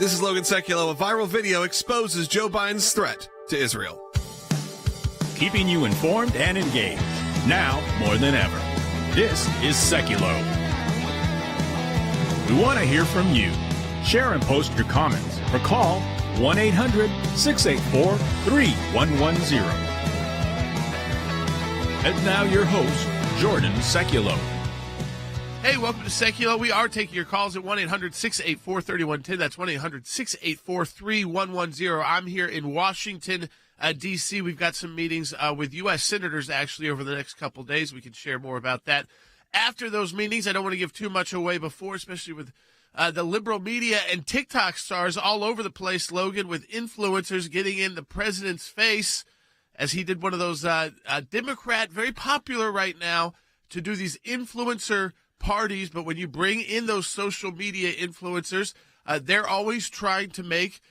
This is Logan Sekulow. A viral video exposes Joe Biden's threat to Israel. Keeping you informed and engaged, now more than ever. This is Sekulow. We want to hear from you. Share and post your comments or call 1-800-684-3110. And now your host, Jordan Sekulow. Hey, welcome to Sekulow. We are taking your calls at 1-800-684-3110. That's 1-800-684-3110. I'm here in Washington, D.C. We've got some meetings with U.S. senators, actually, over the next couple days. We can share more about that after those meetings. I don't want to give too much away before, especially with the liberal media and TikTok stars all over the place, Logan, with influencers getting in the president's face, as he did one of those Democrat, very popular right now, to do these influencer parties. But when you bring in those social media influencers, they're always trying to make,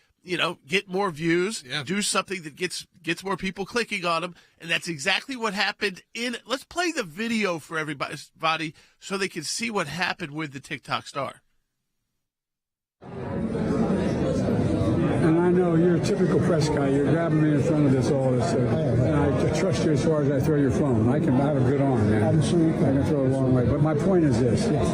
get more views, do something that gets more people clicking on them. And that's exactly what happened let's play the video for everybody so they can see what happened with the TikTok star. And I know you're a typical press guy. You're grabbing me in front of all this. And I trust you as far as I throw your phone. I have a good arm, man. I'm sure you can. I can throw it a long way. But my point is this. Yes.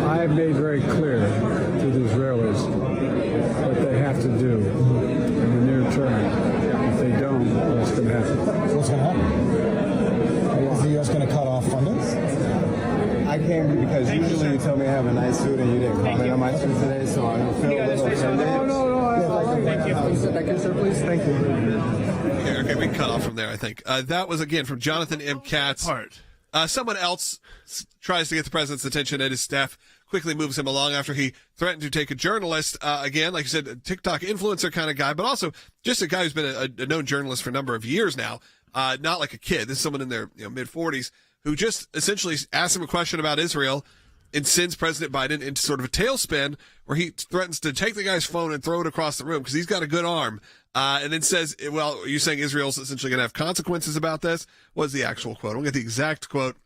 I have made very clear to the Israelis what they have to do in the near term. If they don't, what's going to happen? What's going to happen? Is the U.S. going to cut off funding? I came because usually you tell me I have a nice suit and you didn't comment on my suit today, so I'm going to feel a little offended. No. Thank you. Please sit back in, sir, please. Thank you. Okay, we can cut off from there, I think. That was, again, from Jonathan M. Katz. Someone else tries to get the president's attention, and his staff quickly moves him along after he threatened to take a journalist. Again, like you said, a TikTok influencer kind of guy, but also just a guy who's been a known journalist for a number of years now. Not like a kid. This is someone in their mid-40s who just essentially asked him a question about Israel and sends President Biden into sort of a tailspin where he threatens to take the guy's phone and throw it across the room because he's got a good arm. And then says, well, are you saying Israel's essentially going to have consequences about this? What's the actual quote? I won't get the exact quote.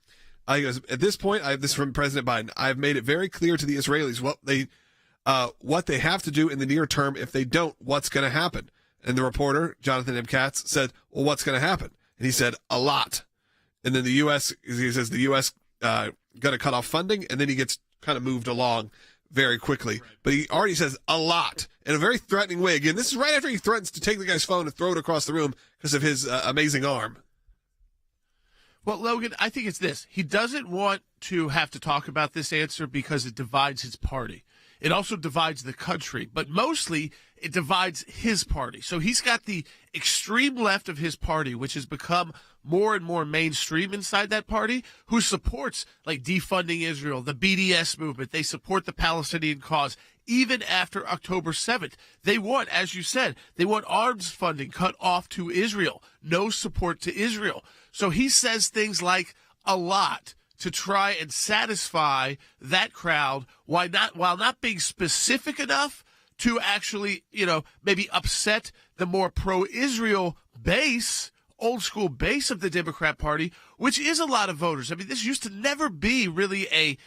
He goes, at this point, this is from President Biden, I have made it very clear to the Israelis what they have to do in the near term. If they don't, what's going to happen? And the reporter, Jonathan M. Katz, said, well, what's going to happen? And he said, a lot. And then he says the U.S. Going to cut off funding, and then he gets kind of moved along very quickly. But he already says a lot in a very threatening way. Again, this is right after he threatens to take the guy's phone and throw it across the room because of his amazing arm. Well, Logan, I think it's this. He doesn't want to have to talk about this answer because it divides his party. It also divides the country, but mostly it divides his party. So he's got the extreme left of his party, which has become more and more mainstream inside that party, who supports like defunding Israel, the BDS movement. They support the Palestinian cause. Even after October 7th, they want, as you said, they want arms funding cut off to Israel, no support to Israel. So he says things like a lot to try and satisfy that crowd while not being specific enough to actually, maybe upset the more pro-Israel base, old school base of the Democrat Party, which is a lot of voters. I mean, this used to never be really it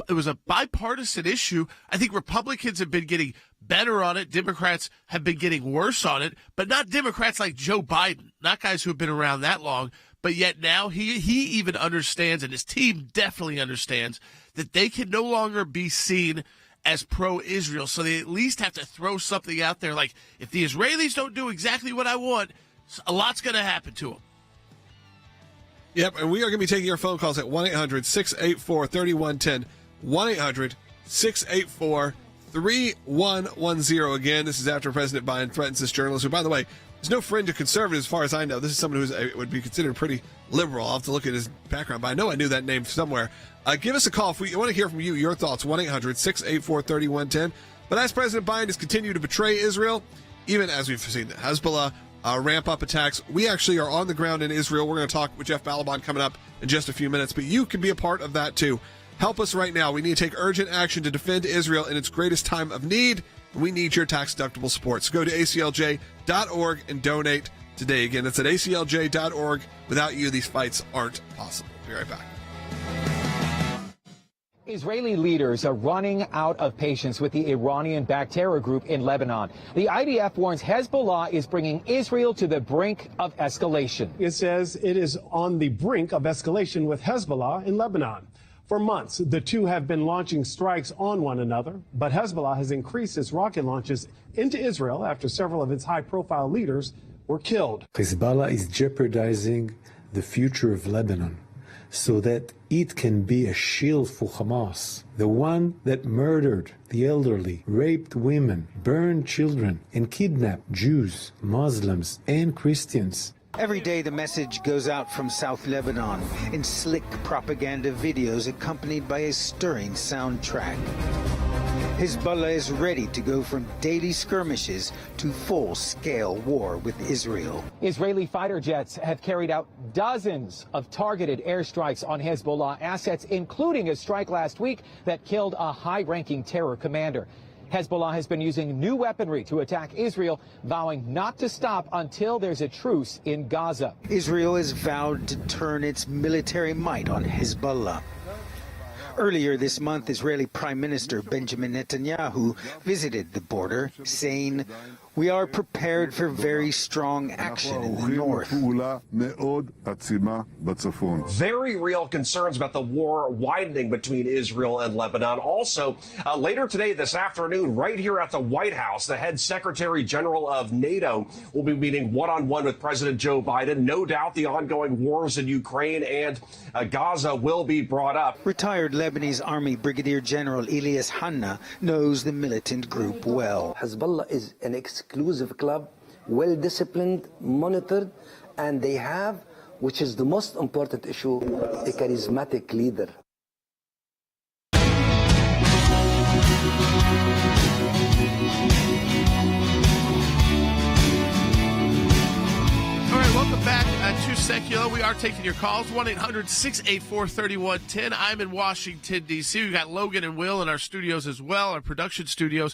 was a bipartisan issue. I think Republicans have been getting better on it. Democrats have been getting worse on it, but not Democrats like Joe Biden, not guys who have been around that long. But yet now he even understands, and his team definitely understands, that they can no longer be seen as pro-Israel. So they at least have to throw something out there like, if the Israelis don't do exactly what I want, a lot's going to happen to them. Yep, and we are going to be taking your phone calls at 1-800-684-3110. 1-800-684-3110. Again, this is after President Biden threatens this journalist, who, by the way, is no friend to conservatives as far as I know. This is someone who would be considered pretty liberal. I'll have to look at his background, but I know I knew that name somewhere. Give us a call if we want to hear from you, your thoughts, 1-800-684-3110. But as President Biden has continued to betray Israel, even as we've seen the Hezbollah ramp up attacks, we actually are on the ground in Israel. We're going to talk with Jeff Balaban coming up in just a few minutes, but you can be a part of that too. Help us right now. We need to take urgent action to defend Israel in its greatest time of need. We need your tax-deductible support. So go to aclj.org and donate today. Again, that's at aclj.org. Without you, these fights aren't possible. Be right back. Israeli leaders are running out of patience with the Iranian-backed terror group in Lebanon. The IDF warns Hezbollah is bringing Israel to the brink of escalation. It says it is on the brink of escalation with Hezbollah in Lebanon. For months, the two have been launching strikes on one another, but Hezbollah has increased its rocket launches into Israel after several of its high-profile leaders were killed. Hezbollah is jeopardizing the future of Lebanon so that it can be a shield for Hamas, the one that murdered the elderly, raped women, burned children, and kidnapped Jews, Muslims, and Christians. Every day the message goes out from South Lebanon in slick propaganda videos accompanied by a stirring soundtrack. Hezbollah is ready to go from daily skirmishes to full-scale war with Israel. Israeli fighter jets have carried out dozens of targeted airstrikes on Hezbollah assets, including a strike last week that killed a high-ranking terror commander. Hezbollah has been using new weaponry to attack Israel, vowing not to stop until there's a truce in Gaza. Israel has vowed to turn its military might on Hezbollah. Earlier this month, Israeli Prime Minister Benjamin Netanyahu visited the border, saying, "We are prepared for very strong action in the north." Very real concerns about the war widening between Israel and Lebanon. Also, later today, this afternoon, right here at the White House, the head Secretary General of NATO will be meeting one-on-one with President Joe Biden. No doubt the ongoing wars in Ukraine and Gaza will be brought up. Retired Lebanese Army Brigadier General Elias Hanna knows the militant group well. Hezbollah is an exclusive club, well-disciplined, monitored, and they have, which is the most important issue, a charismatic leader. All right, welcome back to Secular. We are taking your calls, 1-800-684-3110. I'm in Washington, D.C. We've got Logan and Will in our studios as well, our production studios.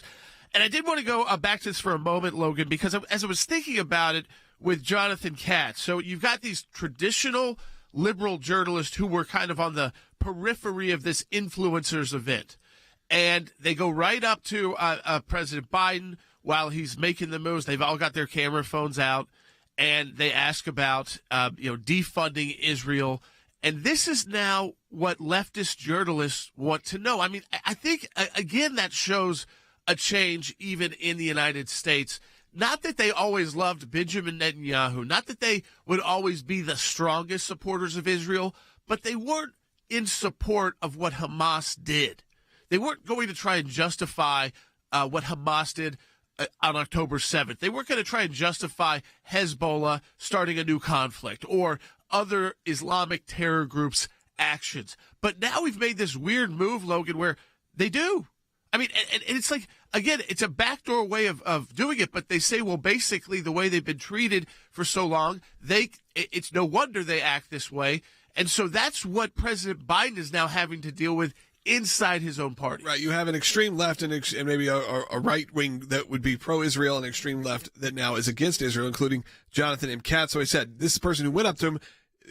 And I did want to go back to this for a moment, Logan, because as I was thinking about it with Jonathan Katz, so you've got these traditional liberal journalists who were kind of on the periphery of this influencers event. And they go right up to President Biden while he's making the moves. They've all got their camera phones out. And they ask about, defunding Israel. And this is now what leftist journalists want to know. I mean, I think, again, that shows a change even in the United States. Not that they always loved Benjamin Netanyahu, not that they would always be the strongest supporters of Israel, but they weren't in support of what Hamas did. They weren't going to try and justify what Hamas did on October 7th. They weren't going to try and justify Hezbollah starting a new conflict or other Islamic terror groups' actions. But now we've made this weird move, Logan, where they do. I mean, and it's like, again, it's a backdoor way of doing it, but they say, well, basically the way they've been treated for so long, it's no wonder they act this way. And so that's what President Biden is now having to deal with inside his own party. Right. You have an extreme left and maybe a right wing that would be pro-Israel, and extreme left that now is against Israel, including Jonathan M. Katz. So I said, this person who went up to him,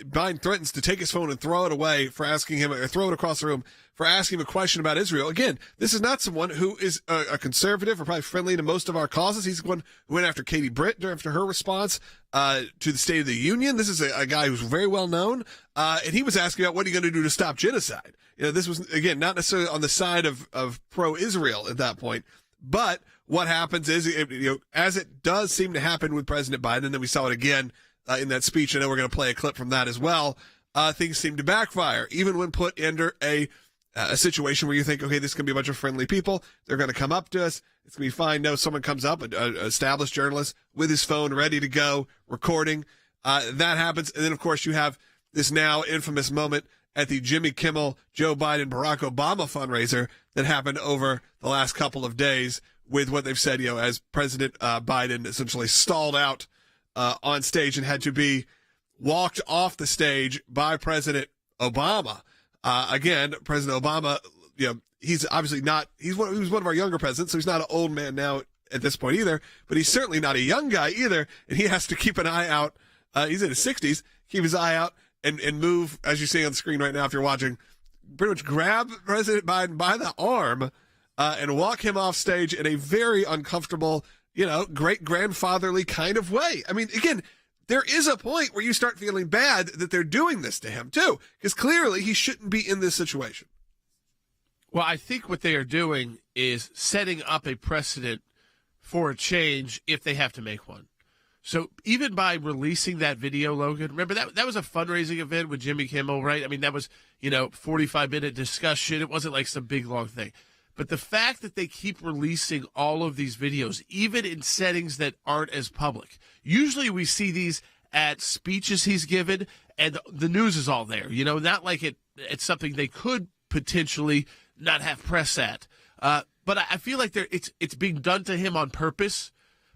Biden threatens to take his phone and throw it away for asking him, or throw it across the room for asking him a question about Israel. Again, this is not someone who is a conservative or probably friendly to most of our causes. He's the one who went after Katie Britt after her response to the State of the Union. This is a guy who's very well known, and he was asking about what are you going to do to stop genocide. This was, again, not necessarily on the side of pro-Israel at that point. But what happens is, as it does seem to happen with President Biden, and then we saw it again in that speech. I know we're going to play a clip from that as well. Things seem to backfire, even when put under a situation where you think, okay, this is going to be a bunch of friendly people. They're going to come up to us. It's going to be fine. No, someone comes up, an established journalist with his phone ready to go, recording. That happens. And then, of course, you have this now infamous moment at the Jimmy Kimmel, Joe Biden, Barack Obama fundraiser that happened over the last couple of days with what they've said, as President Biden essentially stalled out on stage and had to be walked off the stage by President Obama. Again, President Obama, he's obviously not, he was one of our younger presidents, so he's not an old man now at this point either, but he's certainly not a young guy either, and he has to keep an eye out. He's in his 60s, keep his eye out and move, as you see on the screen right now if you're watching, pretty much grab President Biden by the arm and walk him off stage in a very uncomfortable, great grandfatherly kind of way. I mean, again, there is a point where you start feeling bad that they're doing this to him too, because clearly he shouldn't be in this situation. Well, I think what they are doing is setting up a precedent for a change if they have to make one. So even by releasing that video, Logan, remember that was a fundraising event with Jimmy Kimmel, right? I mean, that was, 45-minute discussion. It wasn't like some big, long thing. But the fact that they keep releasing all of these videos, even in settings that aren't as public. Usually we see these at speeches he's given, and the news is all there. Not like it's something they could potentially not have press at. But I feel like it's being done to him on purpose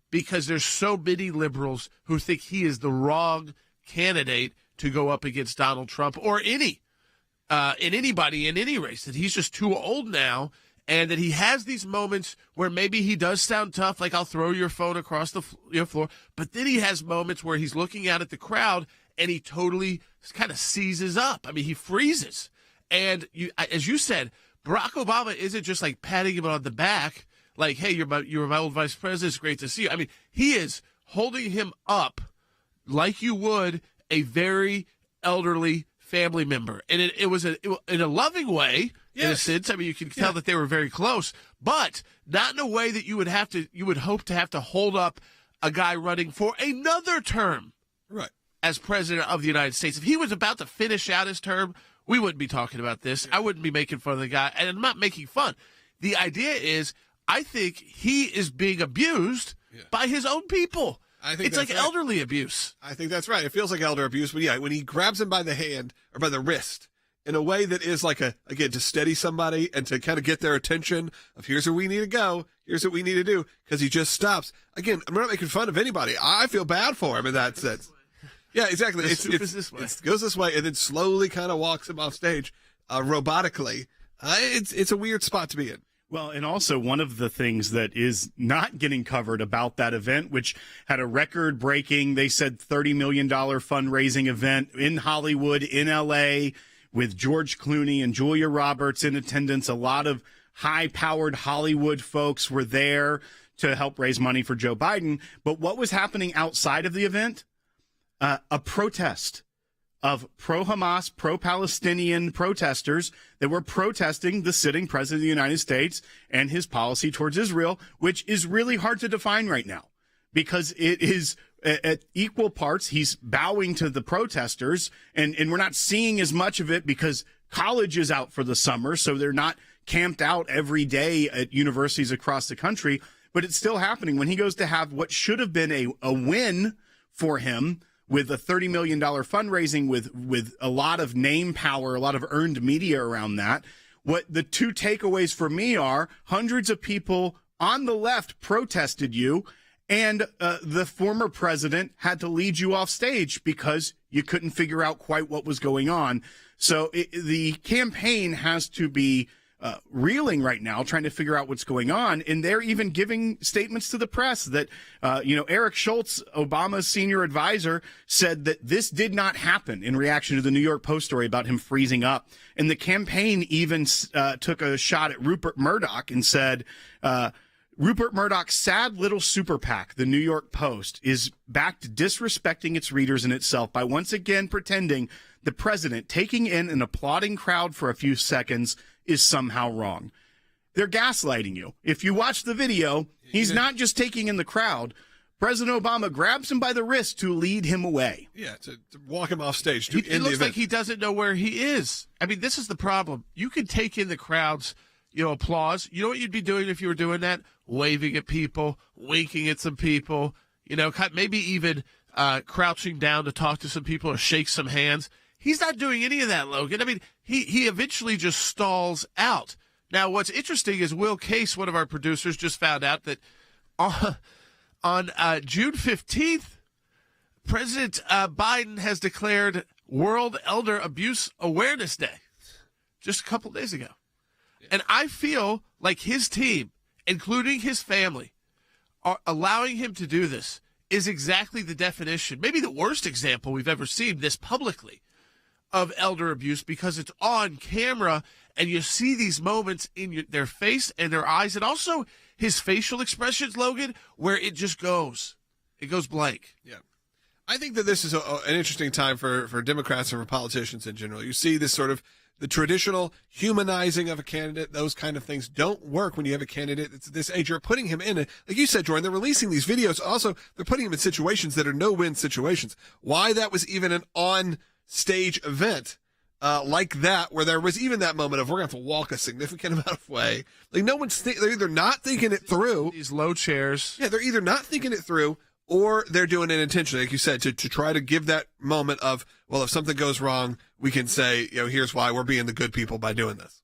because there's so many liberals who think he is the wrong candidate to go up against Donald Trump or anybody in any race, that he's just too old now, and that he has these moments where maybe he does sound tough, like I'll throw your phone across the floor, but then he has moments where he's looking out at the crowd and he totally kind of seizes up. I mean, he freezes. And as you said, Barack Obama isn't just like patting him on the back, like, hey, you were my old vice president, it's great to see you. I mean, he is holding him up like you would a very elderly family member. And it was in a loving way, yes, in a sense. I mean, you can tell that they were very close, but not in a way that you would hope to have to hold up a guy running for another term, right, as president of the United States. If he was about to finish out his term, we wouldn't be talking about this. Yeah. I wouldn't be making fun of the guy, and I'm not making fun. The idea is, I think he is being abused by his own people. I think it's like elderly abuse. I think that's right. It feels like elder abuse, but when he grabs him by the hand or by the wrist in a way that is like again, to steady somebody and to kind of get their attention of here's where we need to go, here's what we need to do, because he just stops. Again, I'm not making fun of anybody. I feel bad for him in that sense. Yeah, exactly. It goes this way and then slowly kind of walks him off stage robotically. It's a weird spot to be in. Well, and also one of the things that is not getting covered about that event, which had a record-breaking, they said $30 million fundraising event in Hollywood, in L.A., with George Clooney and Julia Roberts in attendance. A lot of high-powered Hollywood folks were there to help raise money for Joe Biden. But what was happening outside of the event? A protest of pro-Hamas, pro-Palestinian protesters that were protesting the sitting president of the United States and his policy towards Israel, which is really hard to define right now because it is at equal parts. He's bowing to the protesters, and we're not seeing as much of it because college is out for the summer, so they're not camped out every day at universities across the country, but it's still happening. When he goes to have what should have been a win for him, with a $30 million fundraising, with a lot of name power, a lot of earned media around that. What the two takeaways for me are, hundreds of people on the left protested you, and the former president had to lead you off stage because you couldn't figure out quite what was going on. So the campaign has to be reeling right now, trying to figure out what's going on. And they're even giving statements to the press that, Eric Schultz, Obama's senior advisor, said that this did not happen in reaction to the New York Post story about him freezing up. And the campaign even took a shot at Rupert Murdoch and said, Rupert Murdoch's sad little super PAC, the New York Post, is back to disrespecting its readers and itself by once again pretending the president taking in an applauding crowd for a few seconds is somehow wrong. They're gaslighting you. If you watch the video, he's not just taking in the crowd. President Obama grabs him by the wrist to lead him away. Yeah, to walk him off stage. It looks like he doesn't know where he is. I mean, this is the problem. You can take in the crowd's, applause. You know what you'd be doing if you were doing that? Waving at people, winking at some people, maybe even crouching down to talk to some people or shake some hands. He's not doing any of that, Logan. I mean, he eventually just stalls out. Now, what's interesting is Will Case, one of our producers, just found out that on June 15th, President Biden has declared World Elder Abuse Awareness Day just a couple days ago. And I feel like his team, including his family, are allowing him to do this is exactly the definition, maybe the worst example we've ever seen this publicly, of elder abuse because it's on camera and you see these moments in their face and their eyes and also his facial expressions, Logan, where it just goes. It goes blank. Yeah. I think that this is an interesting time for Democrats and for politicians in general. You see this sort of the traditional humanizing of a candidate, those kind of things don't work when you have a candidate that's at this age. You're putting him in, like you said, Jordan, they're releasing these videos. Also, they're putting him in situations that are no-win situations. Why that was even an on-stage event like that, where there was even that moment of we're going to have to walk a significant amount of way. Like no one's, they're either not thinking it through. These low chairs. Yeah, they're either not thinking it through or they're doing it intentionally, like you said, to try to give that moment of, well, if something goes wrong, we can say, here's why we're being the good people by doing this.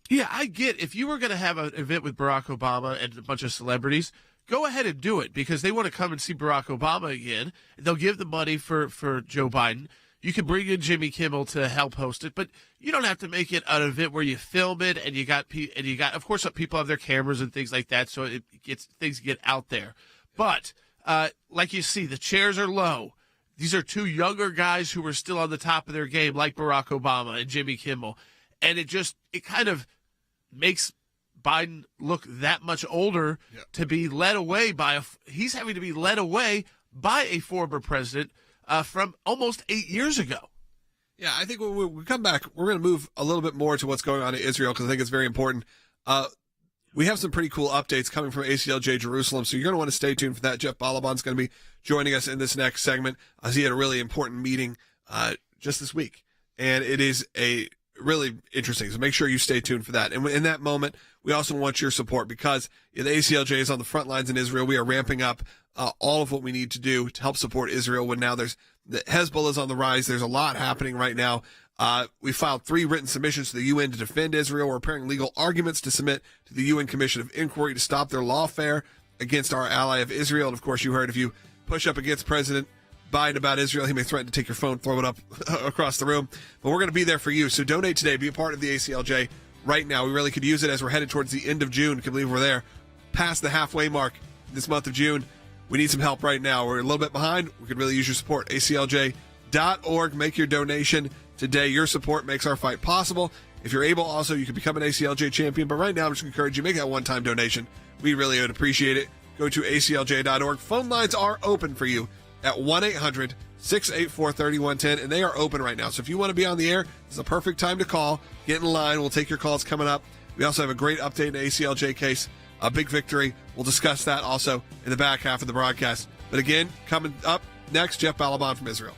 Yeah, I get if you were going to have an event with Barack Obama and a bunch of celebrities, go ahead and do it because they want to come and see Barack Obama again. They'll give the money for Joe Biden. You can bring in Jimmy Kimmel to help host it, but you don't have to make it an event where you film it and you got, of course, people have their cameras and things like that, so things get out there. But like you see, the chairs are low. These are two younger guys who are still on the top of their game, like Barack Obama and Jimmy Kimmel. And it kind of makes Biden look that much older to be led away he's having to be led away by a former president from almost 8 years ago. Yeah, I think when we come back, we're going to move a little bit more to what's going on in Israel because I think it's very important. We have some pretty cool updates coming from ACLJ Jerusalem, so you're going to want to stay tuned for that. Jeff Balaban's going to be joining us in this next segment as he had a really important meeting just this week, and it is a really interesting, so make sure you stay tuned for that. And in that moment, we also want your support because the ACLJ is on the front lines in Israel. We are ramping up all of what we need to do to help support Israel when now the Hezbollah is on the rise. There's a lot happening right now. We filed 3 written submissions to the UN to defend Israel. We're preparing legal arguments to submit to the UN Commission of Inquiry to stop their lawfare against our ally of Israel. And of course, you heard if you push up against President Biden about Israel, he may threaten to take your phone, throw it up across the room. But we're going to be there for you. So donate today. Be a part of the ACLJ right now. We really could use it as we're headed towards the end of June. I can believe we're there past the halfway mark this month of June. We need some help right now. We're a little bit behind. We could really use your support. ACLJ.org. Make your donation today. Your support makes our fight possible. If you're able, also, you can become an ACLJ champion. But right now, I'm just going to encourage you, make that one-time donation. We really would appreciate it. Go to ACLJ.org. Phone lines are open for you at 1-800-684-3110, and they are open right now. So if you want to be on the air, this is a perfect time to call. Get in line. We'll take your calls coming up. We also have a great update in the ACLJ case, a big victory. We'll discuss that also in the back half of the broadcast. But again, coming up next, Jeff Balaban from Israel.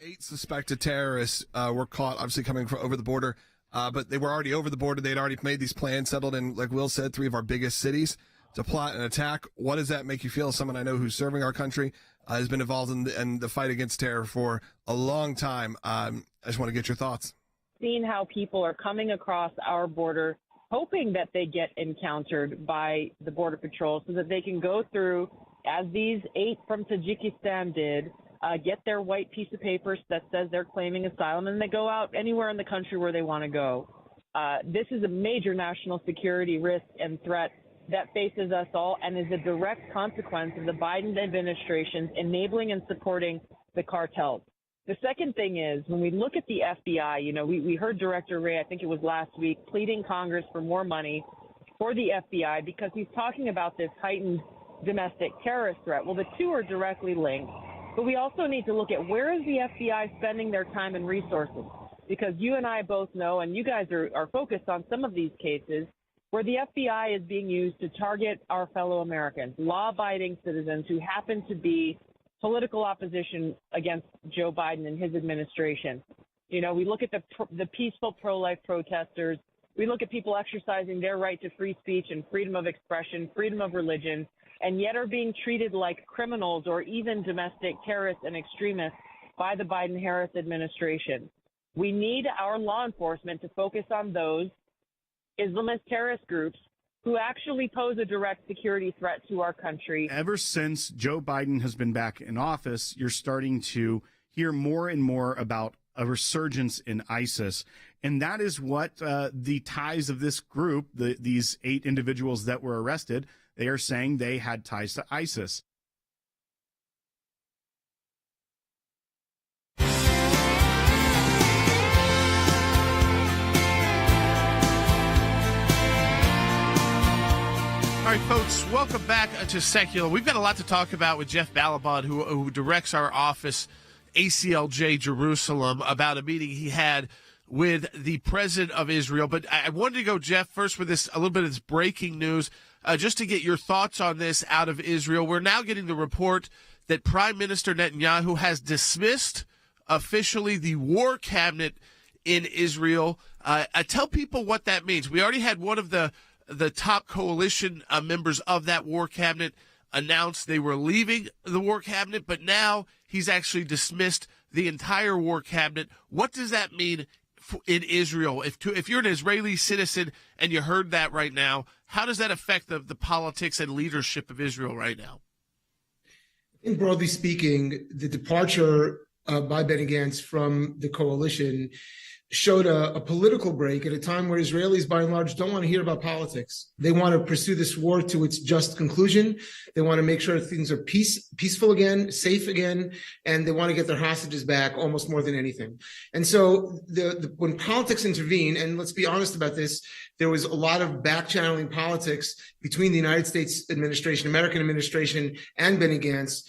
8 suspected terrorists were caught, obviously coming from over the border, but they were already over the border. They'd already made these plans, settled in, like Will said, 3 of our biggest cities to plot an attack. What does that make you feel? Someone I know who's serving our country has been involved in the fight against terror for a long time. I just want to get your thoughts. Seeing how people are coming across our border, hoping that they get encountered by the Border Patrol so that they can go through, as these 8 from Tajikistan did, get their white piece of paper that says they're claiming asylum, and they go out anywhere in the country where they want to go. This is a major national security risk and threat that faces us all and is a direct consequence of the Biden administration's enabling and supporting the cartels. The second thing is, when we look at the FBI, we heard Director Wray, I think it was last week, pleading Congress for more money for the FBI because he's talking about this heightened domestic terrorist threat. Well, the two are directly linked. But we also need to look at where is the FBI spending their time and resources? Because you and I both know, and you guys are focused on some of these cases, where the FBI is being used to target our fellow Americans, law-abiding citizens who happen to be political opposition against Joe Biden and his administration. We look at the peaceful pro-life protesters. We look at people exercising their right to free speech and freedom of expression, freedom of religion, and yet are being treated like criminals or even domestic terrorists and extremists by the Biden-Harris administration. We need our law enforcement to focus on those Islamist terrorist groups who actually pose a direct security threat to our country. Ever since Joe Biden has been back in office, you're starting to hear more and more about a resurgence in ISIS. And that is what the ties of this group, these 8 individuals that were arrested, They are saying they had ties to ISIS. All right, folks, welcome back to Secular. We've got a lot to talk about with Jeff Balaban, who directs our office, ACLJ Jerusalem, about a meeting he had with the president of Israel. But I wanted to go, Jeff, first with a little bit of this breaking news, just to get your thoughts on this out of Israel. We're now getting the report that Prime Minister Netanyahu has dismissed officially the war cabinet in Israel. Tell people what that means. We already had one of the top coalition members of that war cabinet announced they were leaving the war cabinet, but now he's actually dismissed the entire war cabinet. What does that mean in Israel? If you're an Israeli citizen and you heard that right now, how does that affect the politics and leadership of Israel right now? I think broadly speaking, the departure by Benny Gantz from the coalition showed a political break at a time where Israelis, by and large, don't want to hear about politics. They want to pursue this war to its just conclusion. They want to make sure things are peaceful again, safe again, and they want to get their hostages back almost more than anything. And so when politics intervene, and let's be honest about this, there was a lot of back-channeling politics between the United States administration, American administration, and Benny Gantz,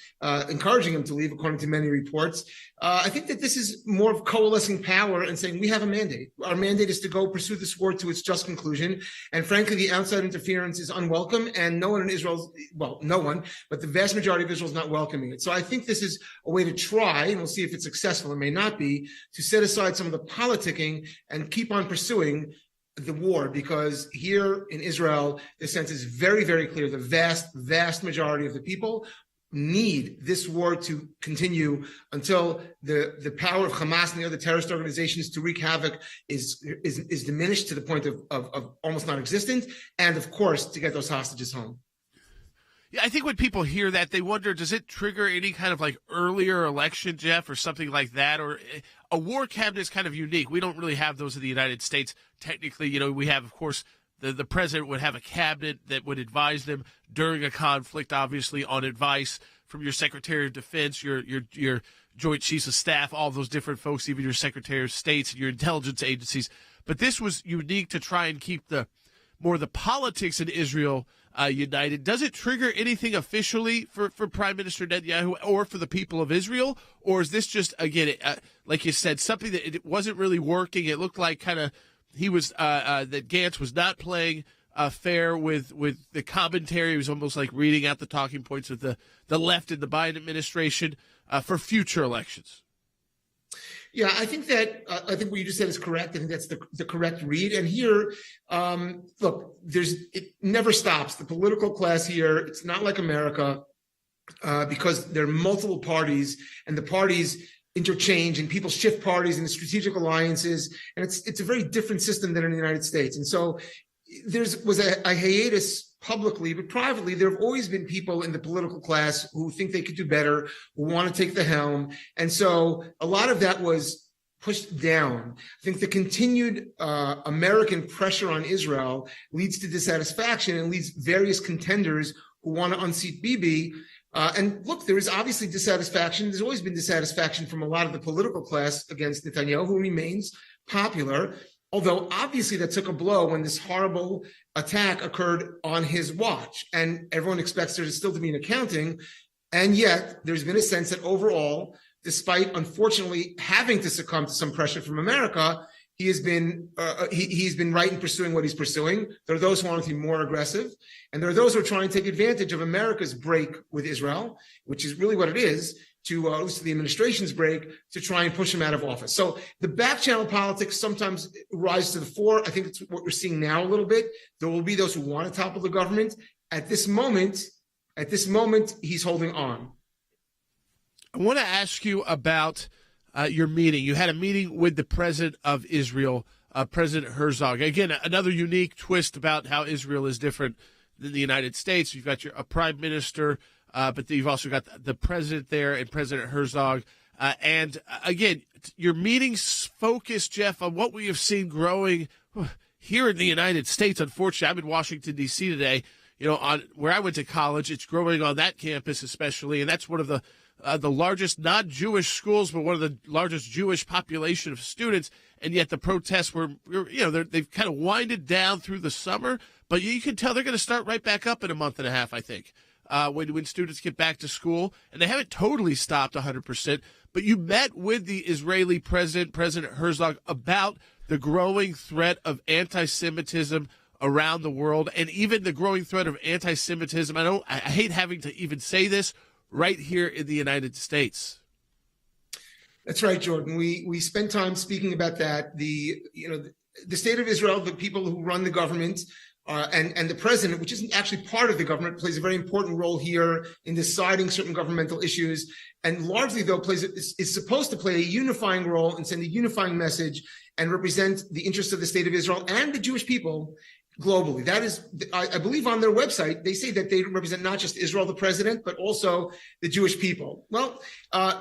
encouraging him to leave, according to many reports. I think that this is more of coalescing power and saying, we have a mandate. Our mandate is to go pursue this war to its just conclusion. And frankly, the outside interference is unwelcome, and no one in Israel, well, no one, but the vast majority of Israel is not welcoming it. So I think this is a way to try, and we'll see if it's successful, it may not be, to set aside some of the politicking and keep on pursuing the war, because here in Israel, the sense is very, very clear. The vast majority of the people need this war to continue until the power of Hamas and the other terrorist organizations to wreak havoc is diminished to the point of almost non-existent, and of course to get those hostages home. Yeah, I think when people hear that, they wonder, does it trigger any kind of like earlier election, Jeff, or something like that? Or a war cabinet is kind of unique. We don't really have those in the United States. Technically, we have, of course, the president would have a cabinet that would advise them during a conflict, obviously, on advice from your Secretary of Defense, your Joint Chiefs of Staff, all those different folks, even your Secretary of States and your intelligence agencies. But this was unique to try and keep the politics in Israel united. Does it trigger anything officially for Prime Minister Netanyahu or for the people of Israel? Or is this just, again, like you said, something that it wasn't really working? It looked like kind of that Gantz was not playing fair with the commentary. He was almost like reading out the talking points of the left in the Biden administration for future elections. Yeah, I think what you just said is correct. I think that's the correct read. And here, look, it never stops. The political class here, it's not like America, because there are multiple parties, and the parties interchange, and people shift parties and strategic alliances, and it's a very different system than in the United States. And so was a hiatus publicly, but privately, there have always been people in the political class who think they could do better, who want to take the helm. And so a lot of that was pushed down. I think the continued American pressure on Israel leads to dissatisfaction and leads various contenders who want to unseat Bibi. And look, there is obviously dissatisfaction. There's always been dissatisfaction from a lot of the political class against Netanyahu, who remains popular. Although obviously that took a blow when this horrible attack occurred on his watch, and everyone expects there still to be an accounting. And yet there's been a sense that overall, despite unfortunately having to succumb to some pressure from America, he's been right in pursuing what he's pursuing. There are those who want to be more aggressive, and there are those who are trying to take advantage of America's break with Israel, which is really what it is, to at least the administration's break, to try and push him out of office. So the back channel politics sometimes rise to the fore. I think it's what we're seeing now a little bit. There will be those who want to topple the government. At this moment, he's holding on. I want to ask you about your meeting. You had a meeting with the president of Israel, President Herzog. Again, another unique twist about how Israel is different than the United States. You've got a prime minister, but you've also got the president there and President Herzog. And again, your meetings focus, Jeff, on what we have seen growing here in the United States. Unfortunately, I'm in Washington, D.C. today. on where I went to college, it's growing on that campus especially, and that's one of the largest non-Jewish schools, but one of the largest Jewish population of students. And yet the protests they've kind of winded down through the summer, but you can tell they're going to start right back up in a month and a half, I think, when students get back to school. And they haven't totally stopped 100%, but you met with the Israeli President Herzog, about the growing threat of anti-Semitism around the world, and even the growing threat of anti-Semitism. I hate having to even say this, right here in the United States. That's right, Jordan. We spent time speaking about that. The state of Israel, the people who run the government, and the president, which isn't actually part of the government, plays a very important role here in deciding certain governmental issues, and largely, though, is supposed to play a unifying role and send a unifying message and represent the interests of the state of Israel and the Jewish people globally. That is, I believe on their website, they say that they represent not just Israel, the president, but also the Jewish people. Well,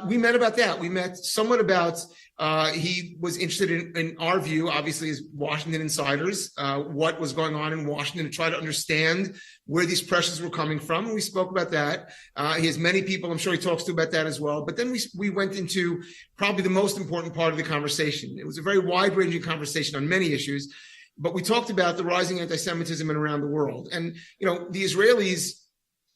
we met about that. We met somewhat about, he was interested in our view, obviously, as Washington insiders, what was going on in Washington, to try to understand where these pressures were coming from. And we spoke about that. He has many people, I'm sure he talks to about that as well. But then we went into probably the most important part of the conversation. It was a very wide-ranging conversation on many issues. But we talked about the rising anti-Semitism around the world. And, the Israelis,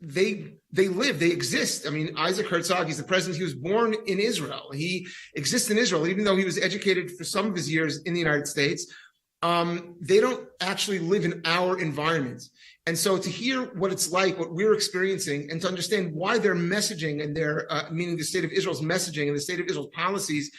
they exist. I mean, Isaac Herzog, he's the president. He was born in Israel. He exists in Israel, even though he was educated for some of his years in the United States. They don't actually live in our environment. And so to hear what it's like, what we're experiencing, and to understand why their messaging and meaning the state of Israel's messaging and the state of Israel's policies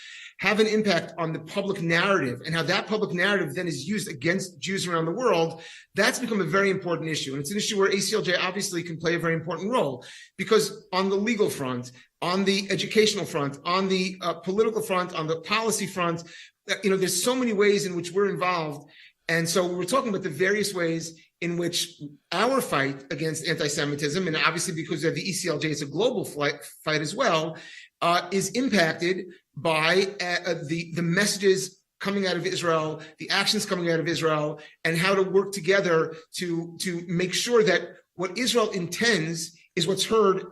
have an impact on the public narrative, and how that public narrative then is used against Jews around the world, that's become a very important issue. And it's an issue where ACLJ obviously can play a very important role, because on the legal front, on the educational front, on the political front, on the policy front, there's so many ways in which we're involved. And so we're talking about the various ways in which our fight against anti-Semitism, and obviously because of the ECLJ, it's a global fight as well, is impacted by the messages coming out of Israel, the actions coming out of Israel, and how to work together to make sure that what Israel intends is what's heard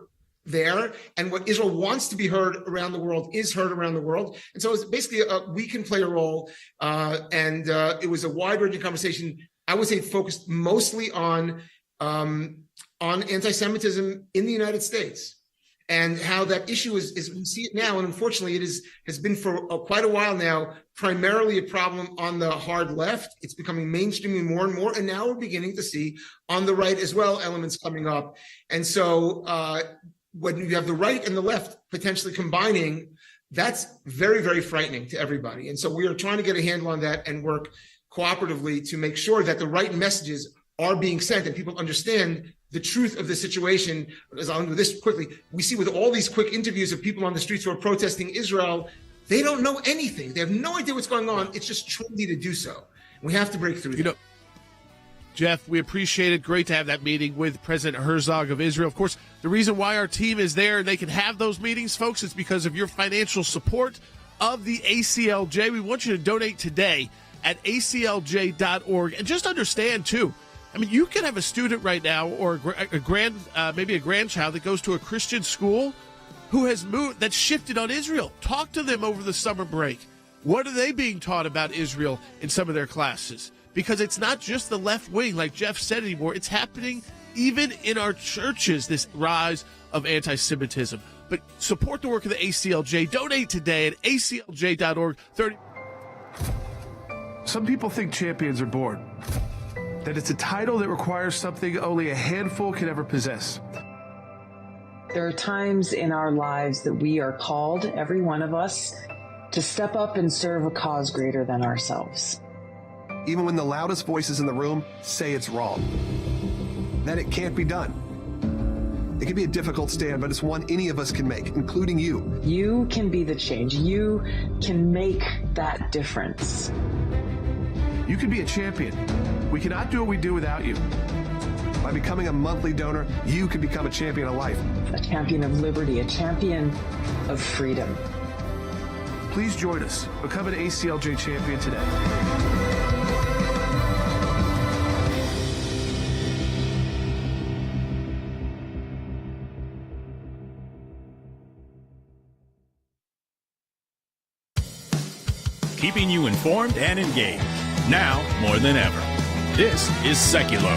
there, and what Israel wants to be heard around the world is heard around the world. And so it's basically we can play a role, and it was a wide-ranging conversation. I would say focused mostly on anti-Semitism in the United States, and how that issue is we see it now, and unfortunately it has been for quite a while now, primarily a problem on the hard left. It's becoming mainstreaming more and more, and now we're beginning to see on the right as well elements coming up. And so when you have the right and the left potentially combining, that's very, very frightening to everybody. And so we are trying to get a handle on that and work cooperatively to make sure that the right messages are being sent and people understand the truth of the situation. As I'll do this quickly, we see with all these quick interviews of people on the streets who are protesting Israel, they don't know anything. They have no idea what's going on. It's just trendy to do so. We have to break through that. Jeff, we appreciate it. Great to have that meeting with President Herzog of Israel. Of course, the reason why our team is there and they can have those meetings, folks, is because of your financial support of the ACLJ. We want you to donate today at aclj.org. And just understand, too, I mean, you can have a student right now or maybe a grandchild that goes to a Christian school who has moved, that's shifted on Israel. Talk to them over the summer break. What are they being taught about Israel in some of their classes? Because it's not just the left wing, like Jeff said, anymore. It's happening even in our churches, this rise of anti-Semitism. But support the work of the ACLJ. Donate today at aclj.org. Some people think champions are born, that it's a title that requires something only a handful can ever possess. There are times in our lives that we are called, every one of us, to step up and serve a cause greater than ourselves. Even when the loudest voices in the room say it's wrong, that it can't be done. It can be a difficult stand, but it's one any of us can make, including you. You can be the change. You can make that difference. You can be a champion. We cannot do what we do without you. By becoming a monthly donor, you can become a champion of life. A champion of liberty, a champion of freedom. Please join us. Become an ACLJ champion today. keeping you informed and engaged. Now more than ever. This is Seculo.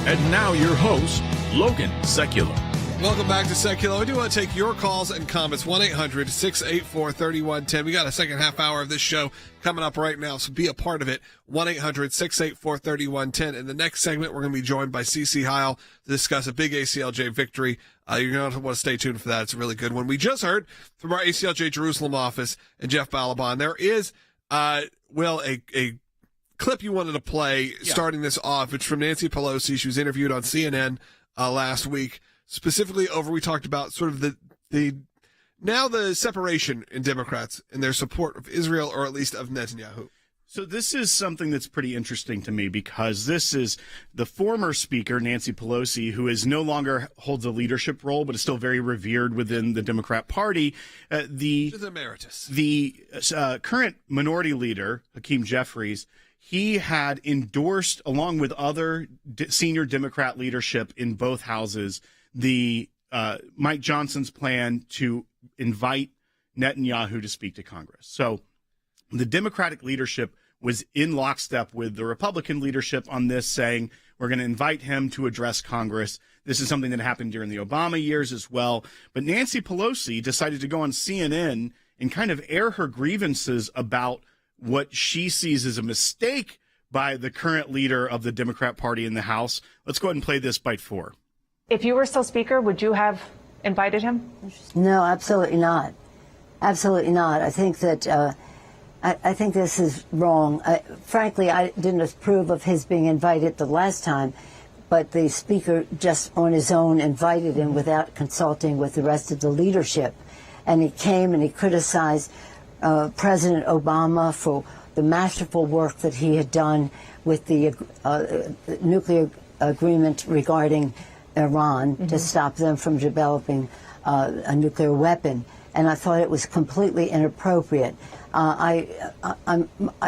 And now your host, Logan Seculo. Welcome back to Seculo. I do want to take your calls and comments. 1-800-684-3110. We got a second half hour of this show coming up right now, so be a part of it. 1-800-684-3110. In the next segment, we're going to be joined by CC Heil to discuss a big ACLJ victory. You're going to want to stay tuned for that. It's a really good one. We just heard from our ACLJ Jerusalem office and Jeff Balaban. There is, Will, a clip you wanted to play starting this off. It's from Nancy Pelosi. She was interviewed on CNN last week. Specifically we talked about sort of the separation in Democrats and their support of Israel, or at least of Netanyahu. So this is something that's pretty interesting to me, because this is the former speaker, Nancy Pelosi, who is no longer holds a leadership role, but is still very revered within the Democrat Party. She's emeritus. The current minority leader, Hakeem Jeffries, he had endorsed, along with other senior Democrat leadership in both houses, the Mike Johnson's plan to invite Netanyahu to speak to Congress. So the Democratic leadership was in lockstep with the Republican leadership on this, saying we're going to invite him to address Congress. This is something that happened during the Obama years as well. But Nancy Pelosi decided to go on CNN and kind of air her grievances about what she sees as a mistake by the current leader of the Democrat Party in the House. Let's go ahead and play this bite 4. If you were still Speaker, would you have invited him? No, absolutely not. Absolutely not. I think that I think this is wrong. Frankly, I didn't approve of his being invited the last time, but the Speaker just on his own invited him without consulting with the rest of the leadership. And he came and he criticized President Obama for the masterful work that he had done with the nuclear agreement regarding Iran to stop them from developing a nuclear weapon. And I thought it was completely inappropriate. I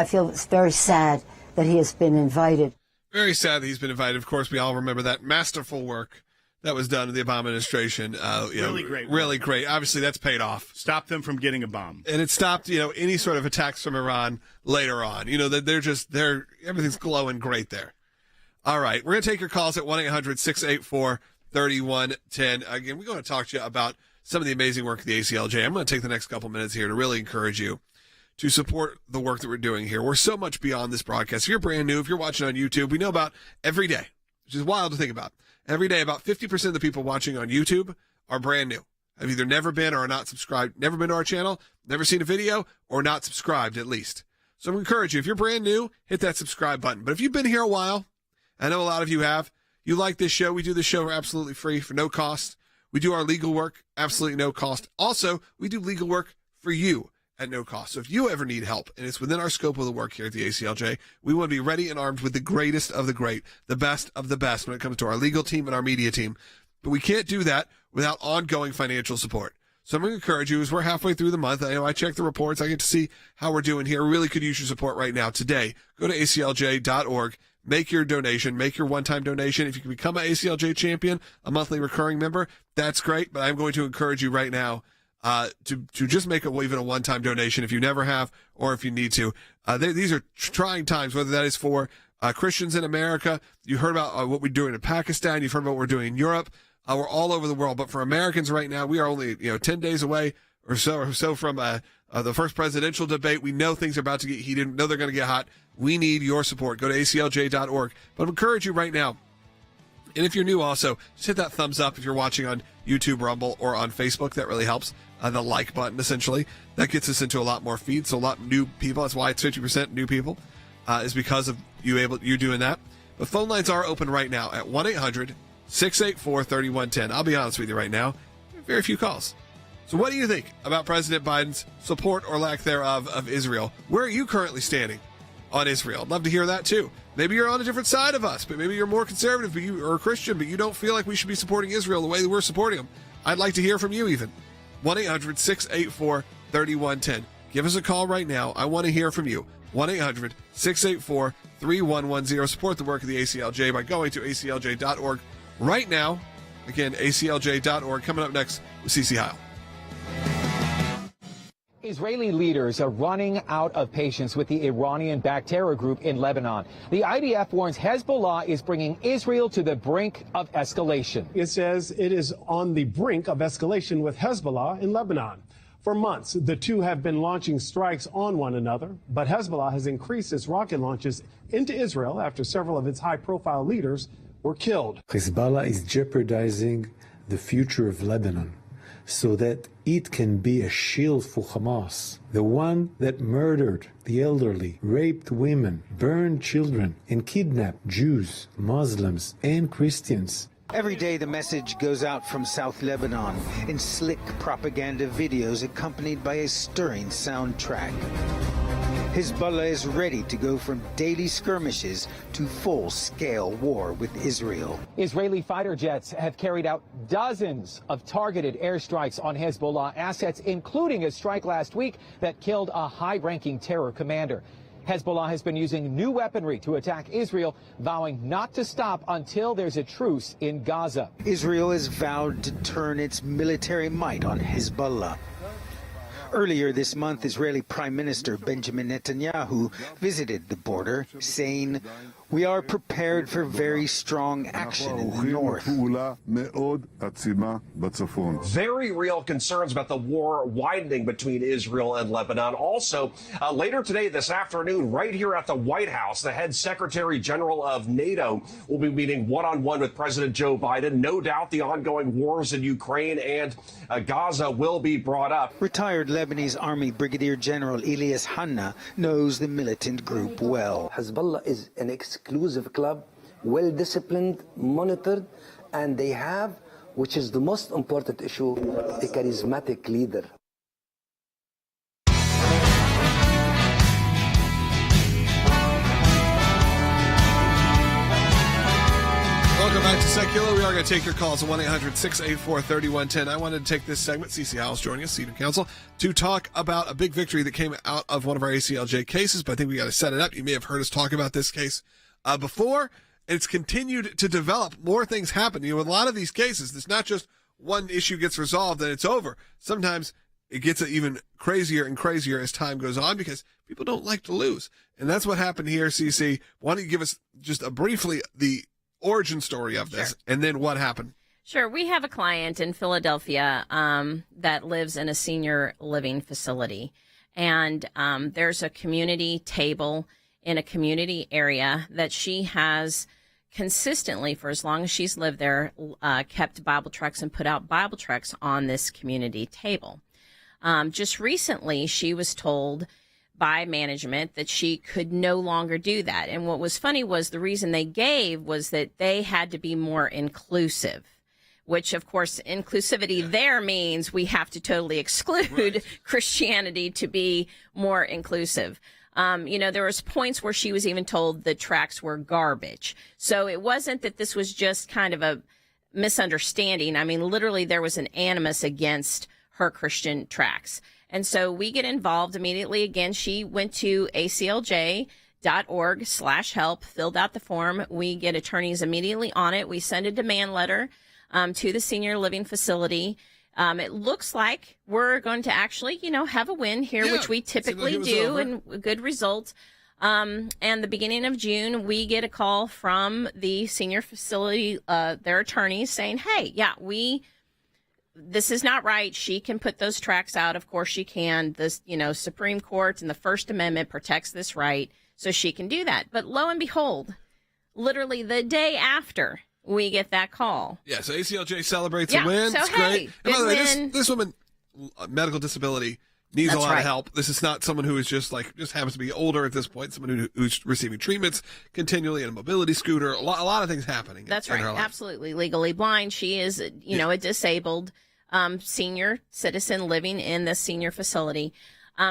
feel it's very sad that he has been invited. Very sad that he's been invited. Of course, we all remember that masterful work that was done in the Obama administration. Really great. Really great. Obviously, that's paid off. Stopped them from getting a bomb. And it stopped, any sort of attacks from Iran later on. That everything's glowing great there. All right. We're going to take your calls at 1-800-684-3110. Again, we're going to talk to you about some of the amazing work of the ACLJ. I'm going to take the next couple minutes here to really encourage you to support the work that we're doing here. We're so much beyond this broadcast. If you're brand new, if you're watching on YouTube, we know about every day, which is wild to think about. Every day, about 50% of the people watching on YouTube are brand new. Have either never been or are not subscribed, never been to our channel, never seen a video, or not subscribed at least. So I encourage you, if you're brand new, hit that subscribe button. But if you've been here a while, I know a lot of you have, you like this show, we do this show for absolutely free, for no cost. We do our legal work, absolutely no cost. Also, we do legal work for you at no cost. So if you ever need help, and it's within our scope of the work here at the ACLJ, we want to be ready and armed with the greatest of the great, the best of the best when it comes to our legal team and our media team. But we can't do that without ongoing financial support. So I'm going to encourage you, as we're halfway through the month, I check the reports, I get to see how we're doing here. We really could use your support right now. Today, go to aclj.org. Make your donation, make your one-time donation. If you can become an ACLJ champion, a monthly recurring member, that's great. But I'm going to encourage you right now to just make even a one-time donation if you never have or if you need to. These are trying times, whether that is for Christians in America. You heard about what we're doing in Pakistan. You've heard about what we're doing in Europe. We're all over the world. But for Americans right now, we are only 10 days away or so from the first presidential debate. We know things are about to get heated. We know they're going to get hot. We need your support. Go to aclj.org. But I encourage you right now, and if you're new also, just hit that thumbs up if you're watching on YouTube, Rumble, or on Facebook. That really helps. The like button, essentially. That gets us into a lot more feeds, so a lot of new people. That's why it's 50% new people, is because of you doing that. But phone lines are open right now at 1-800-684-3110. I'll be honest with you right now, very few calls. So what do you think about President Biden's support or lack thereof of Israel? Where are you currently standing on Israel? I'd love to hear that too. Maybe you're on a different side of us, but maybe you're more conservative or a Christian, but you don't feel like we should be supporting Israel the way that we're supporting them. I'd like to hear from you even. 1-800-684-3110. Give us a call right now. I want to hear from you. 1-800-684-3110. Support the work of the ACLJ by going to aclj.org right now. Again, aclj.org. Coming up next with CC Heil. Israeli leaders are running out of patience with the Iranian-backed terror group in Lebanon. The IDF warns Hezbollah is bringing Israel to the brink of escalation. It says it is on the brink of escalation with Hezbollah in Lebanon. For months, the two have been launching strikes on one another, but Hezbollah has increased its rocket launches into Israel after several of its high-profile leaders were killed. Hezbollah is jeopardizing the future of Lebanon so that it can be a shield for Hamas, the one that murdered the elderly, raped women, burned children, and kidnapped Jews, Muslims, and Christians. Every day the message goes out from South Lebanon in slick propaganda videos accompanied by a stirring soundtrack. Hezbollah is ready to go from daily skirmishes to full-scale war with Israel. Israeli fighter jets have carried out dozens of targeted airstrikes on Hezbollah assets, including a strike last week that killed a high-ranking terror commander. Hezbollah has been using new weaponry to attack Israel, vowing not to stop until there's a truce in Gaza. Israel has vowed to turn its military might on Hezbollah. Earlier this month, Israeli Prime Minister Benjamin Netanyahu visited the border, saying, "We are prepared for very strong action in the north." Very real concerns about the war widening between Israel and Lebanon. Also, later today, this afternoon, right here at the White House, the head Secretary General of NATO will be meeting one-on-one with President Joe Biden. No doubt the ongoing wars in Ukraine and Gaza will be brought up. Retired Lebanese Army Brigadier General Elias Hanna knows the militant group well. Hezbollah is an exclusive club, well-disciplined, monitored, and they have, which is the most important issue, a charismatic leader. Welcome back to Secular. We are going to take your calls at 1-800-684-3110. I wanted to take this segment, CC Howell's joining us, Senior Counsel, to talk about a big victory that came out of one of our ACLJ cases, but I think we got to set it up. You may have heard us talk about this case before. It's continued to develop. More things happen. You know, with a lot of these cases, it's not just one issue gets resolved and it's over. Sometimes it gets even crazier and crazier as time goes on because people don't like to lose. And that's what happened here, CC. Why don't you give us just briefly the origin story of this and then what happened? Sure. We have a client in Philadelphia that lives in a senior living facility. And there's a community table in a community area that she has consistently, for as long as she's lived there, kept Bible trucks and put out Bible trucks on this community table. Just recently, she was told by management that she could no longer do that. And what was funny was the reason they gave was that they had to be more inclusive, which, of course, inclusivity there means we have to totally exclude Christianity to be more inclusive. You know, there was points where she was even told the tracts were garbage. So it wasn't that this was just kind of a misunderstanding. I mean, literally there was an animus against her Christian tracts. And so we get involved immediately. Again, she went to aclj.org/help, filled out the form. We get attorneys immediately on it. We send a demand letter to the senior living facility. It looks like we're going to actually, you know, have a win here, which we typically do, and a good result. And the beginning of June, we get a call from the senior facility, their attorneys saying, hey, this is not right. She can put those tracts out. Of course she can. This, you know, Supreme Court and the First Amendment protects this right, so she can do that. But lo and behold, literally the day after we get that call. Yeah, so ACLJ celebrates a win. It's great. And by the way, this woman, medical disability, needs a lot of help. This is not someone who is just happens to be older at this point, someone who's receiving treatments continually in a mobility scooter, a lot of things happening. That's right. Absolutely. Legally blind. She is, you know, a disabled senior citizen living in this senior facility.